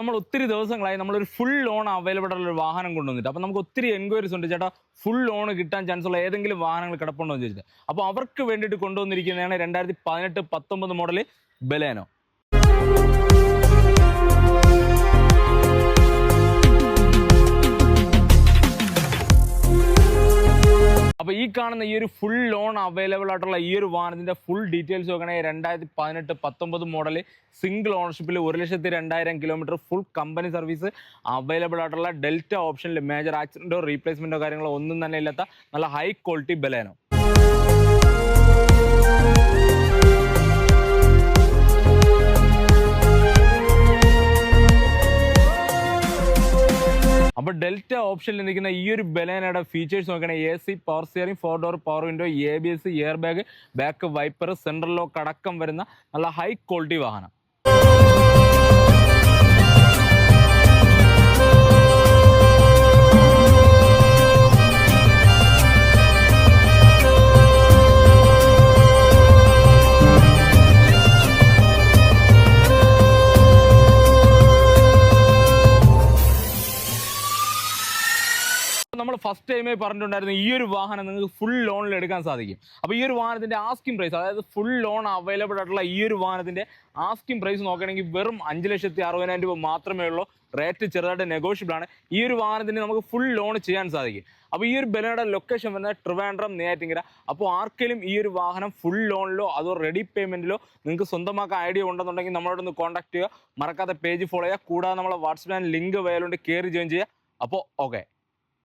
നമ്മൾ ഒത്തിരി ദിവസങ്ങളായി നമ്മളൊരു ഫുൾ ലോൺ അവൈലബിൾ ഉള്ള ഒരു വാഹനം കൊണ്ടുവന്നിട്ട് അപ്പോൾ നമുക്ക് ഒത്തിരി എൻക്വയറീസ് ഉണ്ട് ചേട്ടാ ഫുൾ ലോൺ കിട്ടാൻ ചാൻസ് ഉള്ള ഏതെങ്കിലും വാഹനങ്ങൾ കിടപ്പുണ്ടോ എന്ന് ചോദിച്ചിട്ട് അപ്പോൾ അവർക്ക് വേണ്ടിയിട്ട് കൊണ്ടുവന്നിരിക്കുന്നതാണ് 2018-19 മോഡൽ ബലേനോ. അപ്പോൾ ഈ കാണുന്ന ഈ ഒരു ഫുൾ ലോൺ അവൈലബിൾ ആയിട്ടുള്ള ഈ ഒരു വാഹനത്തിന്റെ ഫുൾ ഡീറ്റെയിൽസ് നോക്കണമെങ്കിൽ 2018-19 മോഡൽ സിംഗിൾ ഓണർഷിപ്പിൽ 1,02,000 kilometre full company service available Delta ഡെൽറ്റ ഓപ്ഷനിൽ മേജർ ആക്സിഡന്റോ റീപ്ലേസ്മെന്റോ കാര്യങ്ങളോ ഒന്നും തന്നെ ഇല്ലാത്ത നല്ല ഹൈ ക്വാളിറ്റി ബലേനോ. അപ്പോൾ ഡെൽറ്റ ഓപ്ഷനിൽ നിൽക്കുന്ന ഈ ഒരു ബലേനയുടെ ഫീച്ചേഴ്സ് നോക്കുകയാണെങ്കിൽ AC, power steering, 4 door power window, ABS, air bag, back wiper, central lock അടക്കം വരുന്ന നല്ല ഹൈ ക്വാളിറ്റി വാഹനം. നമ്മൾ ഫസ്റ്റ് ടൈമേ പറഞ്ഞിട്ടുണ്ടായിരുന്നു ഈ ഒരു വാഹനം നിങ്ങൾക്ക് ഫുൾ ലോണിൽ എടുക്കാൻ സാധിക്കും. അപ്പോൾ ഈ ഒരു വാഹനത്തിന്റെ ആസ്കിംഗ് പ്രൈസ്, അതായത് ഫുൾ ലോൺ അവൈലബിൾ ആയിട്ടുള്ള ഈ ഒരു വാഹനത്തിന്റെ ആസ്കിംഗ് പ്രൈസ് നോക്കുകയാണെങ്കിൽ വെറും 5,60,000 രൂപ മാത്രമേ ഉള്ളൂ. റേറ്റ് ചെറുതായിട്ട് നെഗോഷ്യബിൾ ആണ്. ഈ ഒരു വാഹനത്തിന് നമുക്ക് ഫുൾ ലോൺ ചെയ്യാൻ സാധിക്കും. അപ്പോൾ ഈ ഒരു ബലേനോയുടെ ലൊക്കേഷൻ വരുന്നത് ട്രിവാൻഡ്രം, നെയ്യാറ്റിൻകര. അപ്പോൾ ആർക്കെങ്കിലും ഈ ഒരു വാഹനം ഫുൾ ലോണിലോ അതോ റെഡി പേയ്മെന്റിലോ നിങ്ങൾക്ക് സ്വന്തമാക്കാൻ ഐഡിയ ഉണ്ടെന്നുണ്ടെങ്കിൽ നമ്മളോടൊന്ന് കോൺടാക്ട് ചെയ്യുക. മറക്കാതെ പേജ് ഫോളോ ചെയ്യുക. കൂടാതെ നമ്മളെ വാട്സ്ആപ്പ് ലിങ്ക് വയലുണ്ട്, കയറി ജോയിൻ ചെയ്യുക. അപ്പോൾ ഓക്കെ.